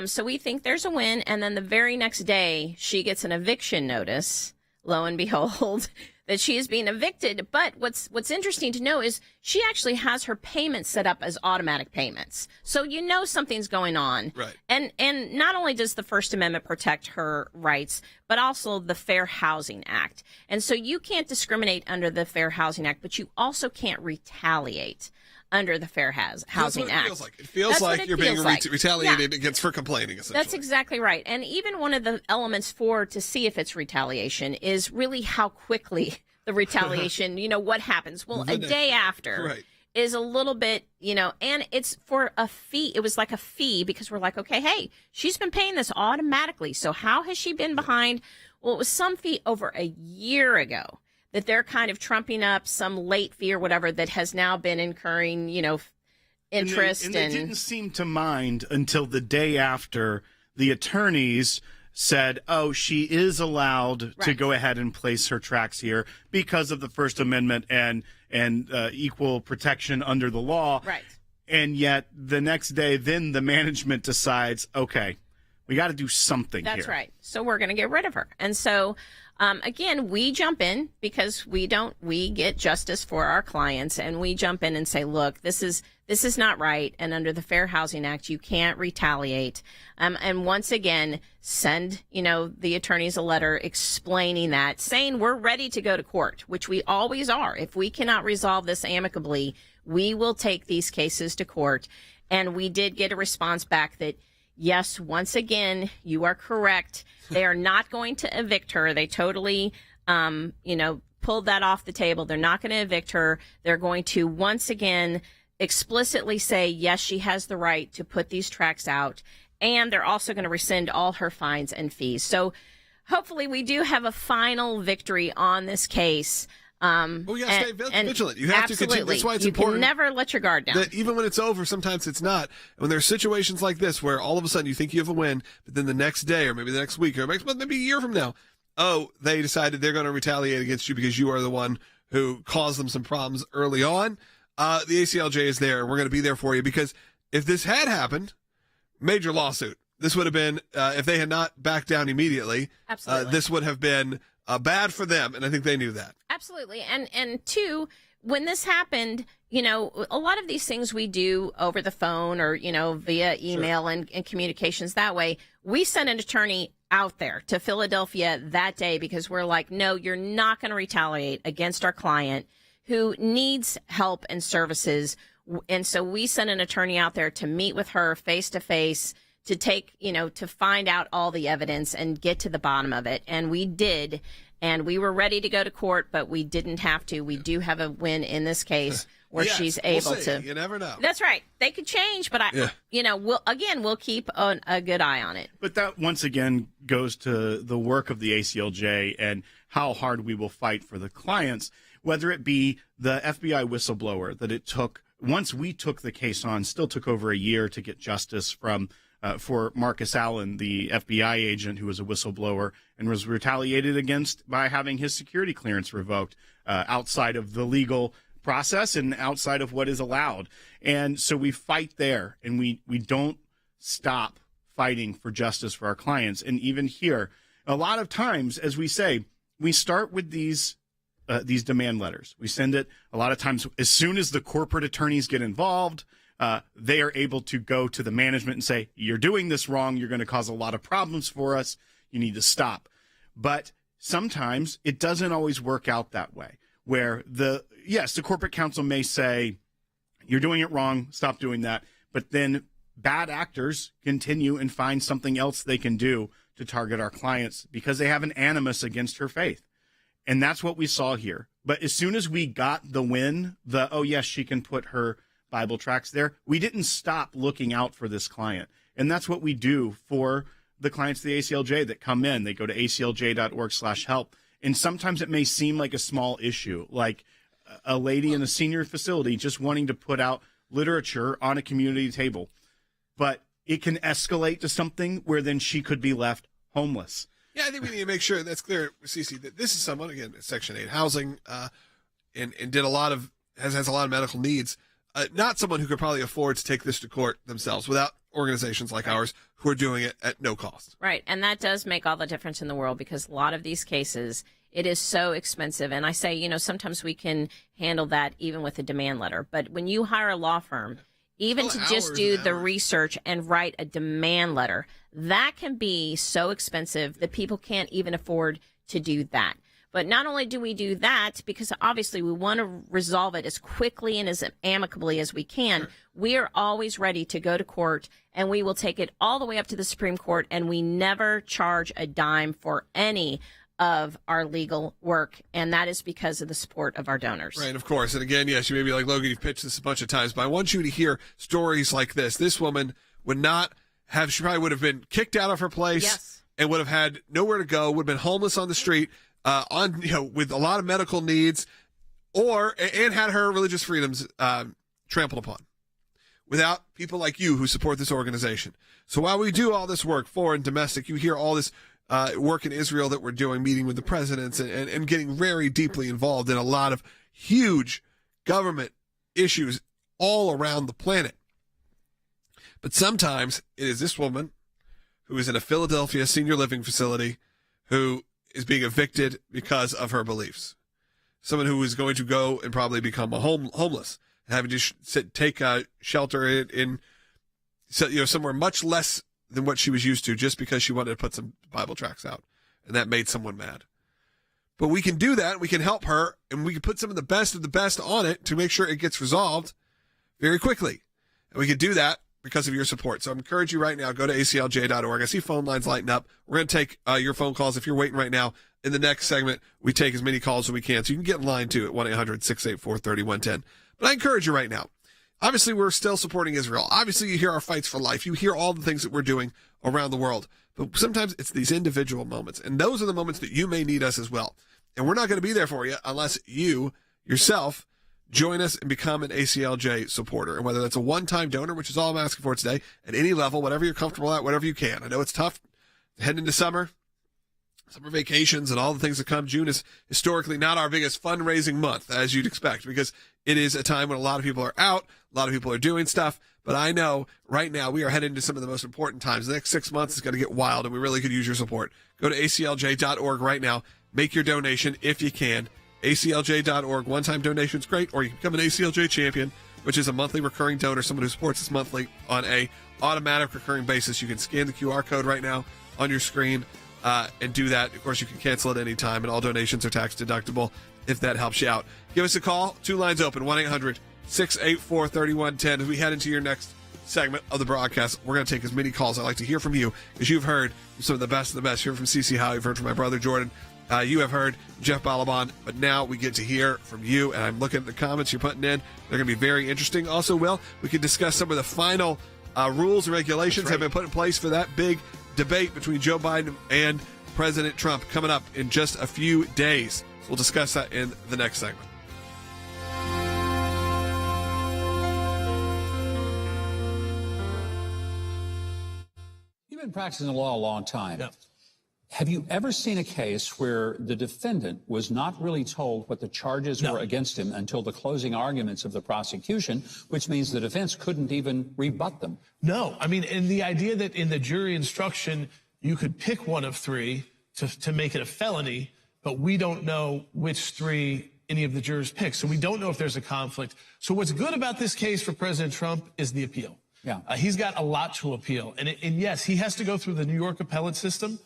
So we think there's a win. And then the very next day, she gets an eviction notice, lo and behold, that she is being evicted. But what's interesting to know is she actually has her payments set up as automatic payments. So you know something's going on. Right. And not only does the First Amendment protect her rights, but also the Fair Housing Act. And so you can't discriminate under the Fair Housing Act, but you also can't retaliate under the Fair Housing Act. It feels like you're being retaliated against for complaining, essentially. That's exactly right. And even one of the elements to see if it's retaliation is really how quickly the retaliation, what happens. Well, a day after is a little bit, and it's for a fee. It was like a fee because we're like, okay, hey, she's been paying this automatically. So how has she been behind? Well, it was some fee over a year ago that they're kind of trumping up, some late fee or whatever that has now been incurring, interest. And they didn't seem to mind until the day after the attorneys said, oh, she is allowed to go ahead and place her tracks here because of the First Amendment and equal protection under the law. Right. And yet the next day, then the management decides, okay, we got to do something here. That's right. So we're going to get rid of her. And so, again, we jump in because we get justice for our clients, and we jump in and say, look, this is not right. And under the Fair Housing Act, you can't retaliate. And once again, send, the attorneys a letter explaining that, saying we're ready to go to court, which we always are. If we cannot resolve this amicably, we will take these cases to court. And we did get a response back that, yes, once again, you are correct. They are not going to evict her. They totally, pulled that off the table. They're not going to evict her. They're going to once again explicitly say, yes, she has the right to put these tracks out. And they're also going to rescind all her fines and fees. So hopefully we do have a final victory on this case. Stay vigilant. You have to continue. That's why it's important. You can never let your guard down. That even when it's over, sometimes it's not. When there are situations like this where all of a sudden you think you have a win, but then the next day or maybe the next week or next month, maybe a year from now, they decided they're going to retaliate against you because you are the one who caused them some problems early on. The ACLJ is there. We're going to be there for you because if this had happened, major lawsuit. This would have been, if they had not backed down immediately, this would have been bad for them, and I think they knew that. Absolutely. And two, when this happened, a lot of these things we do over the phone or, via email and communications that way. We sent an attorney out there to Philadelphia that day because we're like, no, you're not going to retaliate against our client who needs help and services. And so we sent an attorney out there to meet with her face to face, to take, to find out all the evidence and get to the bottom of it. And we did. And we were ready to go to court, but we didn't have to. We do have a win in this case where she's able to. You never know. That's right. They could change, but we'll keep a good eye on it. But that once again goes to the work of the ACLJ and how hard we will fight for the clients, whether it be the FBI whistleblower that it took. Once we took the case on, still took over a year to get justice from for Marcus Allen, the FBI agent who was a whistleblower and was retaliated against by having his security clearance revoked outside of the legal process and outside of what is allowed. And so we fight there, and we don't stop fighting for justice for our clients. And even here, a lot of times, as we say, we start with these demand letters. We send it a lot of times as soon as the corporate attorneys get involved. They are able to go to the management and say, you're doing this wrong. You're going to cause a lot of problems for us. You need to stop. But sometimes it doesn't always work out that way, where the corporate counsel may say, you're doing it wrong. Stop doing that. But then bad actors continue and find something else they can do to target our clients because they have an animus against her faith. And that's what we saw here. But as soon as we got the win, she can put her Bible tracks there, we didn't stop looking out for this client. And that's what we do for the clients of the ACLJ that come in. They go to aclj.org/help. And sometimes it may seem like a small issue, like a lady in a senior facility just wanting to put out literature on a community table. But it can escalate to something where then she could be left homeless. Yeah, I think we need to make sure that's clear, Cece, that this is someone, again, Section 8 housing, and did has a lot of medical needs. Not someone who could probably afford to take this to court themselves without organizations like ours who are doing it at no cost. Right. And that does make all the difference in the world because a lot of these cases, it is so expensive. And I say, sometimes we can handle that even with a demand letter. But when you hire a law firm, even to just do the research and write a demand letter, that can be so expensive that people can't even afford to do that. But not only do we do that, because obviously we want to resolve it as quickly and as amicably as we can, we are always ready to go to court, and we will take it all the way up to the Supreme Court, and we never charge a dime for any of our legal work, and that is because of the support of our donors. Right, of course. And again, yes, you may be like, Logan, you've pitched this a bunch of times, but I want you to hear stories like this. This woman would not have, she probably would have been kicked out of her place and would have had nowhere to go, would have been homeless on the street, with a lot of medical needs, and had her religious freedoms trampled upon, without people like you who support this organization. So while we do all this work, foreign, domestic, you hear all this work in Israel that we're doing, meeting with the presidents and getting very deeply involved in a lot of huge government issues all around the planet. But sometimes it is this woman who is in a Philadelphia senior living facility who is being evicted because of her beliefs. Someone who is going to go and probably become homeless, having to take shelter in somewhere much less than what she was used to, just because she wanted to put some Bible tracts out, and that made someone mad. But we can do that. We can help her, and we can put some of the best on it to make sure it gets resolved very quickly. And we can do that because of your support. So I encourage you right now, go to aclj.org. I see phone lines lighting up. We're going to take your phone calls. If you're waiting right now, in the next segment, we take as many calls as we can. So you can get in line too at 1-800-684-3110. But I encourage you right now. Obviously, we're still supporting Israel. Obviously, you hear our fights for life. You hear all the things that we're doing around the world. But sometimes it's these individual moments. And those are the moments that you may need us as well. And we're not going to be there for you unless you yourself join us and become an ACLJ supporter. And whether that's a one-time donor, which is all I'm asking for today, at any level, whatever you're comfortable at, whatever you can. I know it's tough heading into summer vacations and all the things that come. June is historically not our biggest fundraising month, as you'd expect, because it is a time when a lot of people are out, a lot of people are doing stuff. But I know right now we are heading into some of the most important times. The next 6 months is going to get wild, and we really could use your support. Go to aclj.org right now. Make your donation if you can. aclj.org. One-time donation's great, or you can become an ACLJ champion, which is a monthly recurring donor, someone who supports us monthly on a automatic recurring basis. You can scan the QR code right now on your screen and do that. Of course, you can cancel at any time, and all donations are tax deductible if that helps you out. Give us a call. 2 lines open, 1-800-684-3110. As we head into your next segment of the broadcast, we're going to take as many calls. I'd like to hear from you, because you've heard from some of the best of the best. You heard from CeCe Howe. You've heard from my brother Jordan. You have heard Jeff Balaban, but now we get to hear from you, and I'm looking at the comments you're putting in. They're going to be very interesting. Also, Will, we can discuss some of the final rules and regulations have been put in place for that big debate between Joe Biden and President Trump coming up in just a few days. So we'll discuss that in the next segment. You've been practicing the law a long time. Yep. Have you ever seen a case where the defendant was not really told what the charges were against him until the closing arguments of the prosecution, which means the defense couldn't even rebut them? No. I mean, and the idea that in the jury instruction, you could pick one of three to make it a felony, but we don't know which three any of the jurors pick. So we don't know if there's a conflict. So what's good about this case for President Trump is the appeal. Yeah. He's got a lot to appeal. And yes, he has to go through the New York appellate system.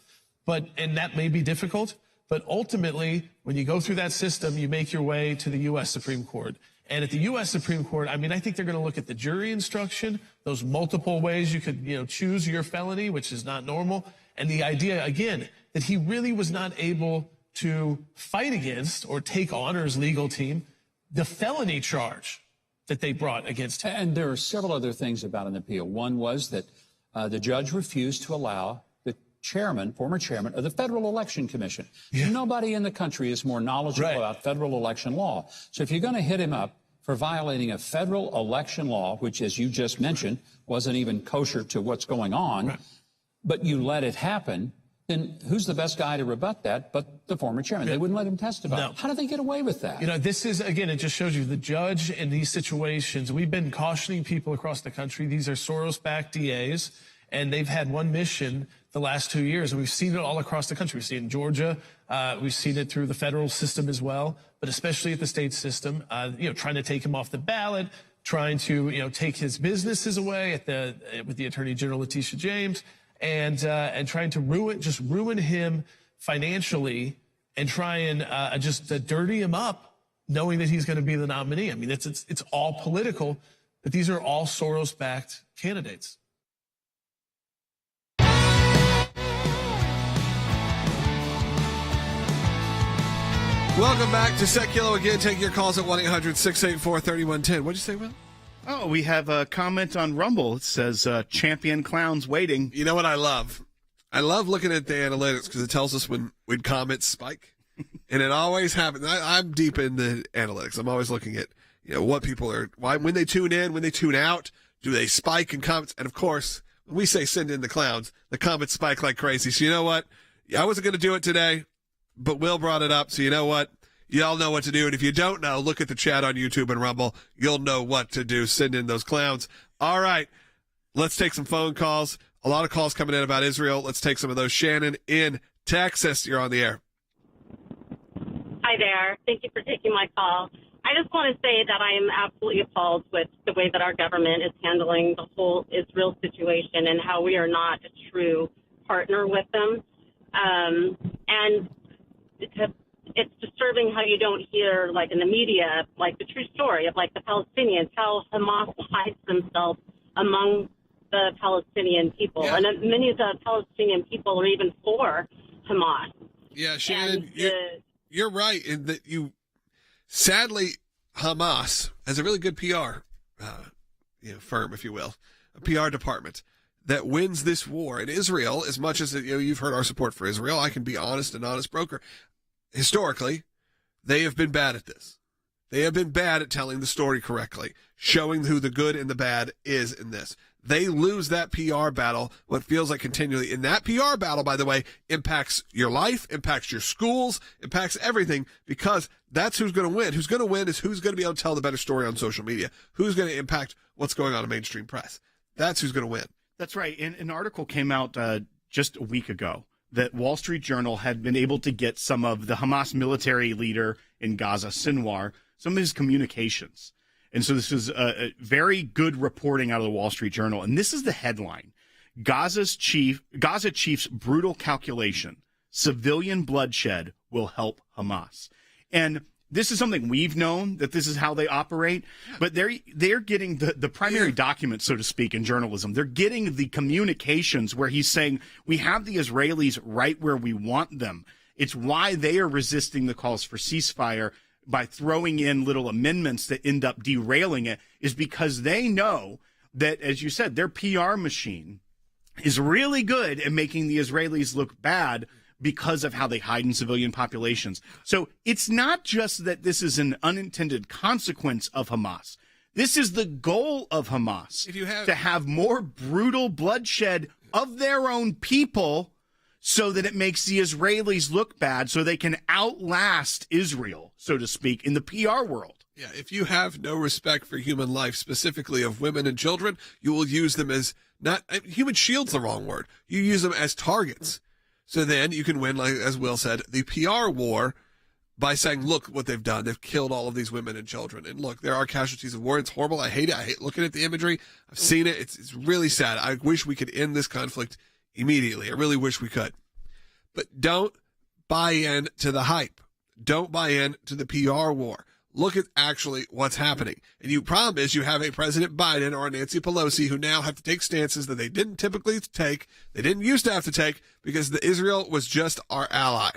And that may be difficult, but ultimately, when you go through that system, you make your way to the U.S. Supreme Court. And at the U.S. Supreme Court, I mean, I think they're going to look at the jury instruction, those multiple ways you could, choose your felony, which is not normal. And the idea, again, that he really was not able to fight against or take on, or his legal team, the felony charge that they brought against him. And there are several other things about an appeal. One was that the judge refused to allow former chairman of the Federal Election Commission. Yeah. Nobody in the country is more knowledgeable about federal election law. So if you're going to hit him up for violating a federal election law, which, as you just mentioned, wasn't even kosher to what's going on, but you let it happen, then who's the best guy to rebut that but the former chairman? They wouldn't let him testify. No. How do they get away with that? This is, again, it just shows you the judge in these situations. We've been cautioning people across the country. These are Soros-backed DAs, and they've had one mission the last 2 years, and we've seen it all across the country. We've seen it in Georgia. We've seen it through the federal system as well, but especially at the state system, trying to take him off the ballot, trying to, take his businesses away with the Attorney General Letitia James, and trying to ruin him financially and try and just dirty him up, knowing that he's going to be the nominee. I mean, it's all political, but these are all Soros-backed candidates. Welcome back to Seculo again. Take your calls at 1-800-684-3110. What'd you say, Will? Oh, we have a comment on Rumble. It says, champion clowns waiting. You know what I love? I love looking at the analytics because it tells us when comments spike. And it always happens. I'm deep in the analytics. I'm always looking at, what people are, when they tune in, when they tune out, do they spike in comments? And of course, when we say send in the clowns, the comments spike like crazy. So you know what? I wasn't going to do it today, but Will brought it up. So you know what? Y'all know what to do. And if you don't know, look at the chat on YouTube and Rumble. You'll know what to do. Send in those clowns. All right. Let's take some phone calls. A lot of calls coming in about Israel. Let's take some of those. Shannon in Texas. You're on the air. Hi there. Thank you for taking my call. I just want to say that I am absolutely appalled with the way that our government is handling the whole Israel situation and how we are not a true partner with them. And it's disturbing how you don't hear, like in the media, like the true story of like the Palestinians, how Hamas hides themselves among the Palestinian people. Yeah. And many of the Palestinian people are even for Hamas. Yeah, Shannon, you're right in that sadly, Hamas has a really good PR firm, if you will, a PR department that wins this war. And Israel, as much as you've heard our support for Israel, I can be an honest broker. Historically, they have been bad at this. They have been bad at telling the story correctly, showing who the good and the bad is in this. They lose that PR battle, what feels like continually. And that PR battle, by the way, impacts your life, impacts your schools, impacts everything, because that's who's going to win. Who's going to win is who's going to be able to tell the better story on social media. Who's going to impact what's going on in mainstream press. That's who's going to win. That's right. And an article came out just a week ago that Wall Street Journal had been able to get some of the Hamas military leader in Gaza, Sinwar, some of his communications. And so this is a very good reporting out of the Wall Street Journal. And this is the headline: Gaza chief's brutal calculation, civilian bloodshed will help Hamas. And this is something we've known, that this is how they operate, but they're getting the primary document, so to speak, in journalism. They're getting the communications where he's saying, we have the Israelis right where we want them. It's why they are resisting the calls for ceasefire by throwing in little amendments that end up derailing it, is because they know that, as you said, their PR machine is really good at making the Israelis look bad because of how they hide in civilian populations. So it's not just that this is an unintended consequence of Hamas. This is the goal of Hamas, to have more brutal bloodshed of their own people so that it makes the Israelis look bad, so they can outlast Israel, so to speak, in the PR world. Yeah, if you have no respect for human life, specifically of women and children, you will use them as human shield's the wrong word. You use them as targets. So then you can win, like as Will said, the PR war by saying, look what they've done. They've killed all of these women and children. And look, there are casualties of war. It's horrible. I hate it. I hate looking at the imagery. I've seen it. It's really sad. I wish we could end this conflict immediately. I really wish we could. But don't buy in to the hype. Don't buy in to the PR war. Look at actually what's happening. And the problem is you have a President Biden or a Nancy Pelosi who now have to take stances that they didn't typically take. They didn't used to have to take because Israel was just our ally.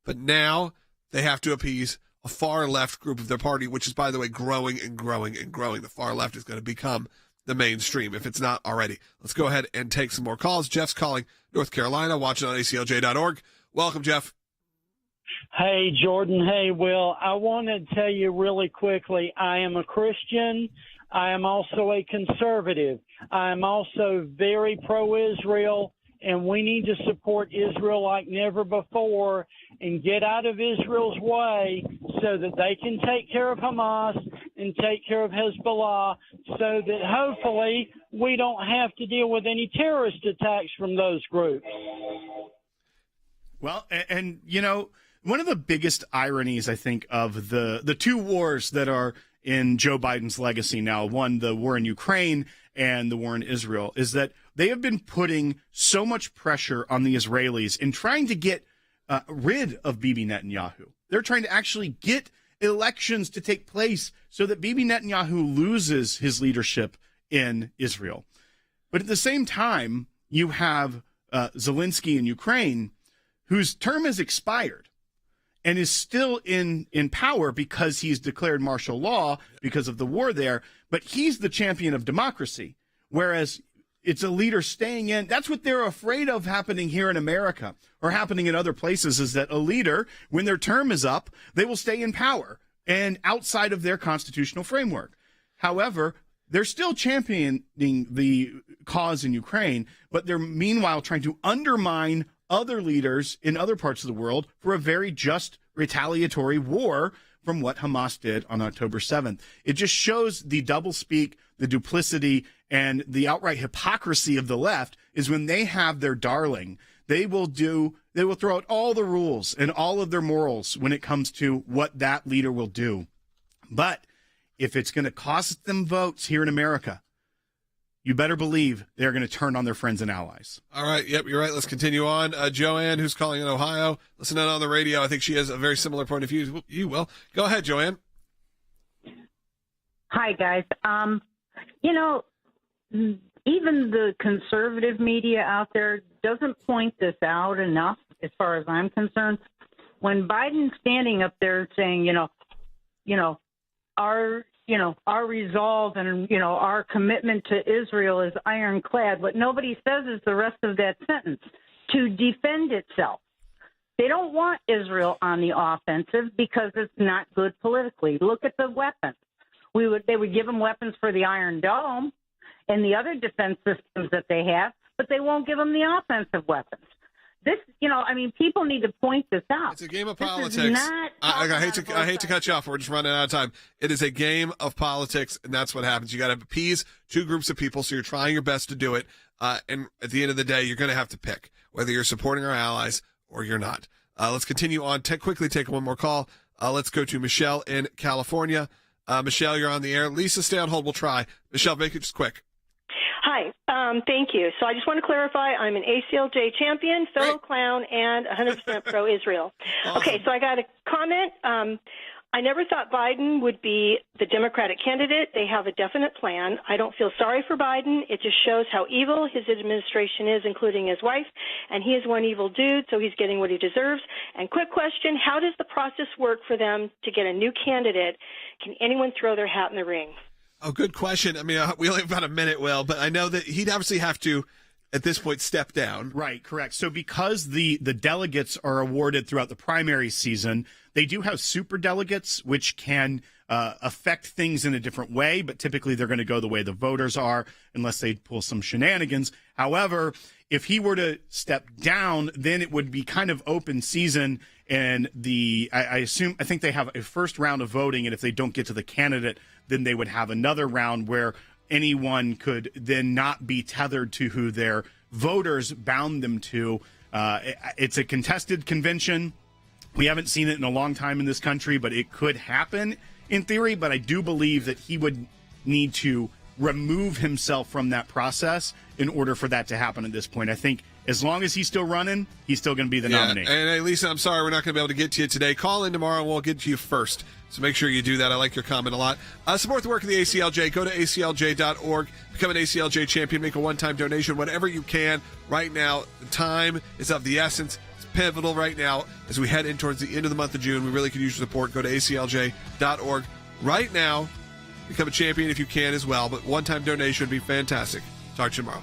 But now they have to appease a far left group of their party, which is, by the way, growing and growing and growing. The far left is going to become the mainstream if it's not already. Let's go ahead and take some more calls. Jeff's calling North Carolina, watching on ACLJ.org. Welcome, Jeff. Hey, Jordan. Hey, Will. I want to tell you really quickly, I am a Christian. I am also a conservative. I am also very pro-Israel, and we need to support Israel like never before and get out of Israel's way so that they can take care of Hamas and take care of Hezbollah so that hopefully we don't have to deal with any terrorist attacks from those groups. Well, and one of the biggest ironies, I think, of the two wars that are in Joe Biden's legacy now, one, the war in Ukraine and the war in Israel, is that they have been putting so much pressure on the Israelis in trying to get rid of Bibi Netanyahu. They're trying to actually get elections to take place so that Bibi Netanyahu loses his leadership in Israel. But at the same time, you have Zelensky in Ukraine, whose term has expired and is still in power because he's declared martial law because of the war there. But he's the champion of democracy, whereas it's a leader staying in. That's what they're afraid of happening here in America or happening in other places, is that a leader, when their term is up, they will stay in power and outside of their constitutional framework. However, they're still championing the cause in Ukraine, but they're meanwhile trying to undermine other leaders in other parts of the world for a very just retaliatory war from what Hamas did on October 7th. It just shows the doublespeak, the duplicity, and the outright hypocrisy of the left is when they have their darling, they will throw out all the rules and all of their morals when it comes to what that leader will do. But if it's going to cost them votes here in America, you better believe they're going to turn on their friends and allies. All right. Yep, you're right. Let's continue on. Joanne, who's calling in Ohio, listening on the radio. I think she has a very similar point of view. You will. Go ahead, Joanne. Hi, guys. Even the conservative media out there doesn't point this out enough, as far as I'm concerned. When Biden's standing up there saying, our resolve and, our commitment to Israel is ironclad. What nobody says is the rest of that sentence, to defend itself. They don't want Israel on the offensive because it's not good politically. Look at the weapons. They would give them weapons for the Iron Dome and the other defense systems that they have, but they won't give them the offensive weapons. This, people need to point this out. It's a game of politics. I hate to cut you off. We're just running out of time. It is a game of politics, and that's what happens. You got to appease two groups of people, so you're trying your best to do it. And at the end of the day, you're going to have to pick whether you're supporting our allies or you're not. Let's continue on. Quickly take one more call. Let's go to Michelle in California. Michelle, you're on the air. Lisa, stay on hold. We'll try. Michelle, make it just quick. Hi, thank you. So I just want to clarify, I'm an ACLJ champion, fellow clown, and 100% pro-Israel. Awesome. Okay, so I got a comment. I never thought Biden would be the Democratic candidate. They have a definite plan. I don't feel sorry for Biden. It just shows how evil his administration is, including his wife, and he is one evil dude, so he's getting what he deserves. And quick question, how does the process work for them to get a new candidate? Can anyone throw their hat in the ring? Oh, good question. I mean, we only have about a minute, Will, but I know that he'd obviously have to, at this point, step down. Right, correct. So because the delegates are awarded throughout the primary season, they do have super delegates, which can affect things in a different way, but typically they're going to go the way the voters are unless they pull some shenanigans. However, if he were to step down, then it would be kind of open season, and I think they have a first round of voting, and if they don't get to the candidate, then they would have another round where anyone could then not be tethered to who their voters bound them to. It's a contested convention. We haven't seen it in a long time in this country, but it could happen in theory. But I do believe that he would need to remove himself from that process in order for that to happen at this point. I think as long as he's still running, he's still going to be the nominee. And hey, Lisa, I'm sorry we're not going to be able to get to you today. Call in tomorrow and we'll get to you first. So make sure you do that. I like your comment a lot. Support the work of the ACLJ. Go to aclj.org. Become an ACLJ champion. Make a one-time donation, whatever you can. Right now, the time is of the essence. It's pivotal right now as we head in towards the end of the month of June. We really could use your support. Go to aclj.org right now. Become a champion if you can as well. But one-time donation would be fantastic. Talk to you tomorrow.